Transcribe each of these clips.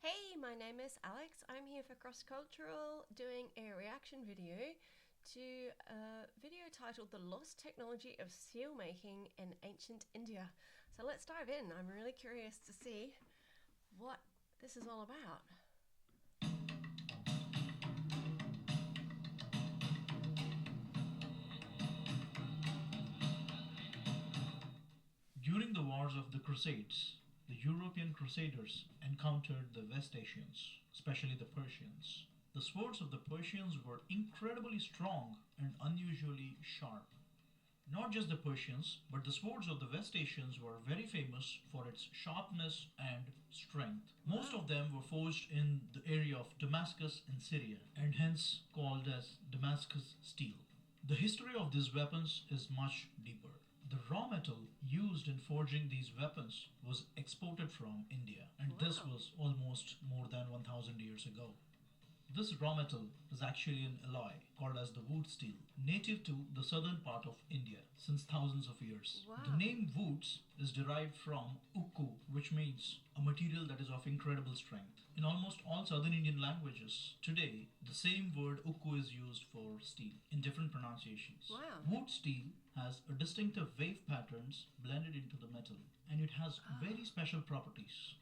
Hey, my name is Alex. I'm here for Cross Cultural doing a reaction video to a video titled The Lost Technology of Seal Making in Ancient India. So let's dive in. I'm really curious to see what this is all about. During the Wars of the Crusades, the European Crusaders encountered the West Asians, especially the Persians. The swords of the Persians were incredibly strong and unusually sharp. Not just the Persians, but the swords of the West Asians were very famous for its sharpness and strength. Most of them were forged in the area of Damascus in Syria and hence called as Damascus steel. The history of these weapons is much deeper. The raw metal used in forging these weapons was exported from India, and this Wow. was almost more than 1000 years ago. This raw metal is actually an alloy called as the wood steel, native to the southern part of India since thousands of years. The Wow. name woods is derived from ukku, which means a material that is of incredible strength. In almost all southern Indian languages today, the same word ukku is used for steel in different pronunciations. Wow. Wood steel has a distinctive wave patterns blended into the metal, and it has very special properties.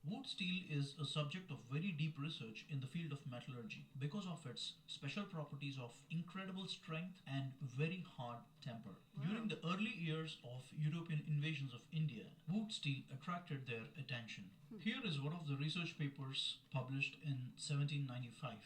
Wood steel is a subject of very deep research in the field of metallurgy because of its special properties of incredible strength and very hard temper. During Wow. the early years of European invasions of India, wood steel attracted their attention. Here is one of the research papers published in 1795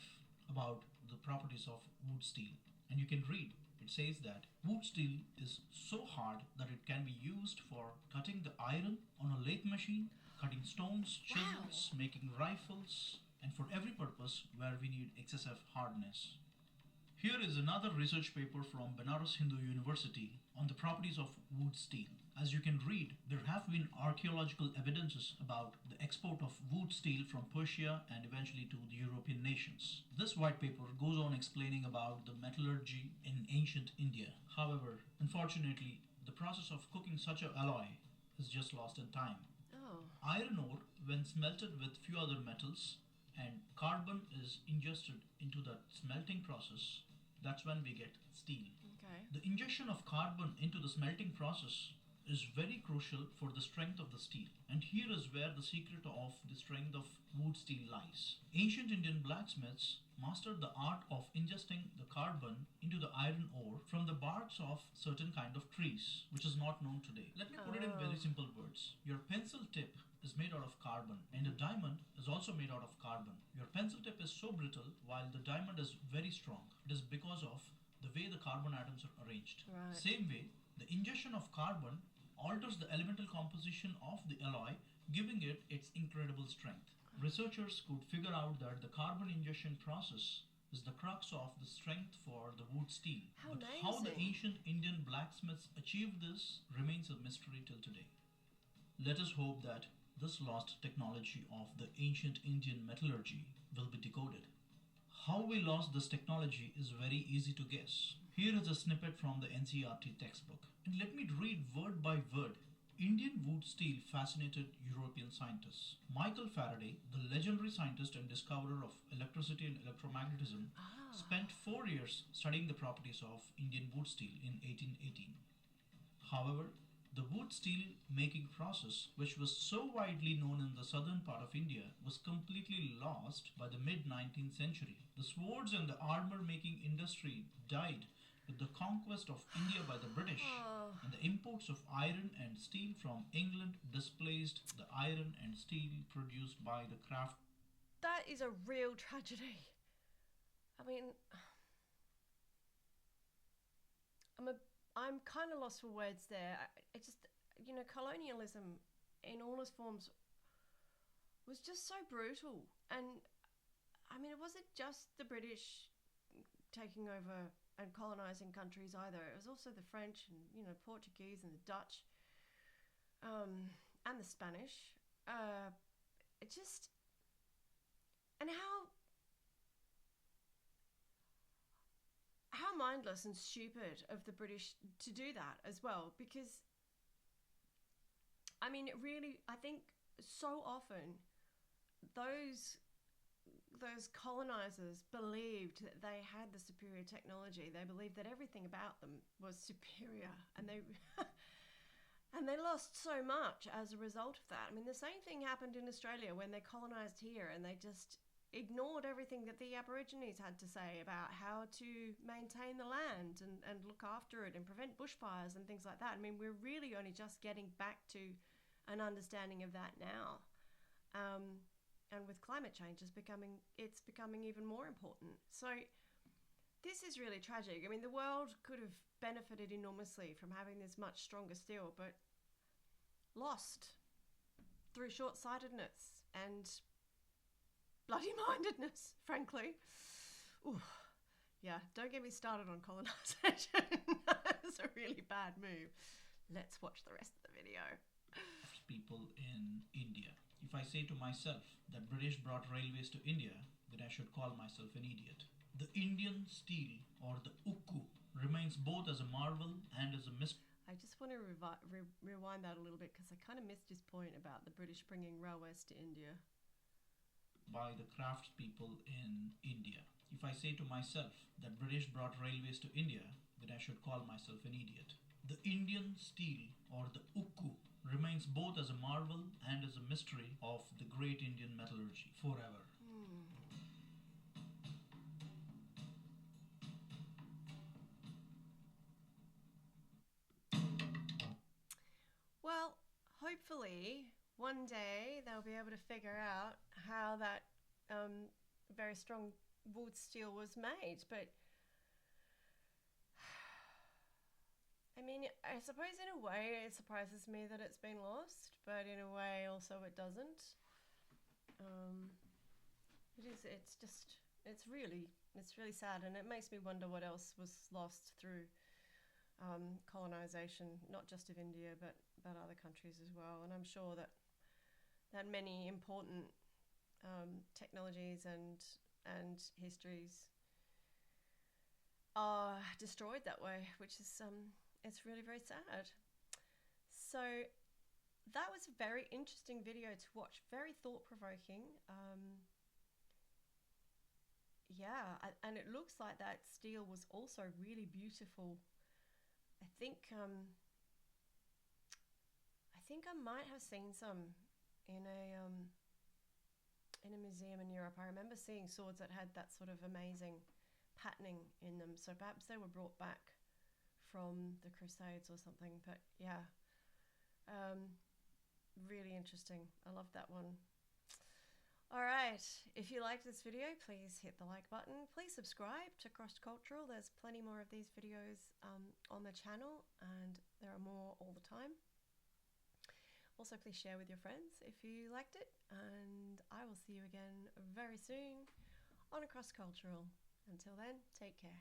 about the properties of wood steel. And you can read it says that wood steel is so hard that it can be used for cutting the iron on a lathe machine, cutting stones, Wow. chisels, making rifles, and for every purpose where we need excessive hardness. Here is another research paper from Banaras Hindu University on the properties of wood steel. As you can read, there have been archaeological evidences about the export of wood steel from Persia and eventually to the European nations. This white paper goes on explaining about the metallurgy in ancient India. However, unfortunately, the process of cooking such an alloy is just lost in time. Oh. Iron ore, when smelted with few other metals, and carbon is ingested into that smelting process, that's when we get steel. Okay. The ingestion of carbon into the smelting process is very crucial for the strength of the steel. And here is where the secret of the strength of wood steel lies. Ancient Indian blacksmiths mastered the art of ingesting the carbon into the iron ore from the barks of certain kind of trees, which is not known today. Let me put it in very Oh. simple words. Your pencil tip is made out of carbon and a diamond is also made out of carbon. Your pencil tip is so brittle while the diamond is very strong. It is because of the way the carbon atoms are arranged. Right. Same way, the ingestion of carbon alters the elemental composition of the alloy, giving it its incredible strength. Researchers could figure out that the carbon ingestion process is the crux of the strength for the wood steel. How But how the amazing. ancient Indian blacksmiths achieved this remains a mystery till today. Let us hope that this lost technology of the ancient Indian metallurgy will be decoded. How we lost this technology is very easy to guess. Here is a snippet from the NCERT textbook. And let me read word by word. Indian wood steel fascinated European scientists. Michael Faraday, the legendary scientist and discoverer of electricity and electromagnetism, spent 4 years studying the properties of Indian wood steel in 1818. However, the wood steel making process, which was so widely known in the southern part of India, was completely lost by the mid 19th century. The swords and the armor making industry died with the conquest of India by the British, Oh. and the imports of iron and steel from England displaced the iron and steel produced by the craft. That is a real tragedy. I mean, I'm a I'm kind of lost for words there. It just colonialism in all its forms was just so brutal, and I mean, it wasn't just the British taking over and colonizing countries either. It was also the French and Portuguese and the Dutch, and the Spanish. It just and how mindless and stupid of the British to do that as well, because I mean, it really, I think so often those colonizers believed that they had the superior technology. They believed that everything about them was superior, and they and they lost so much as a result of that. I mean, the same thing happened in Australia when they colonized here, and they just ignored everything that the Aborigines had to say about how to maintain the land and look after it and prevent bushfires and things like that. I mean, we're really only just getting back to an understanding of that now. And with climate change, it's becoming even more important. So this is really tragic. I mean, the world could have benefited enormously from having this much stronger steel, but lost through short-sightedness and bloody-mindedness, frankly. Ooh, yeah, don't get me started on colonization. That's a really bad move. Let's watch the rest of the video. People in India. If I say to myself that British brought railways to India, then I should call myself an idiot. The Indian steel, or the ukku, remains both as a marvel and as a mystery. I just want to rewind that a little bit because I kind of missed his point about the British bringing railways to India. By the craftspeople in India. If I say to myself that British brought railways to India, then I should call myself an idiot. The Indian steel, or the ukku, remains both as a marvel and as a mystery of the great Indian metallurgy forever. Well, hopefully one day they'll be able to figure out how that very strong wood steel was made. But I mean, I suppose in a way it surprises me that it's been lost, but in a way also it doesn't. It's really sad, and it makes me wonder what else was lost through colonization, not just of India, but other countries as well. And I'm sure that many important technologies and histories are destroyed that way, which is it's really very sad. So that was a very interesting video to watch, very thought-provoking. And it looks like that steel was also really beautiful. I think I might have seen some in a museum in Europe. I remember seeing swords that had that sort of amazing patterning in them. So perhaps they were brought back from the Crusades or something. But yeah, really interesting. I love that one. All right, if you liked this video, please hit the like button. Please subscribe to Crossed Cultural. There's plenty more of these videos on the channel, and there are more all the time. Also, please share with your friends if you liked it, and I will see you again very soon on Crossed Cultural. Until then, take care.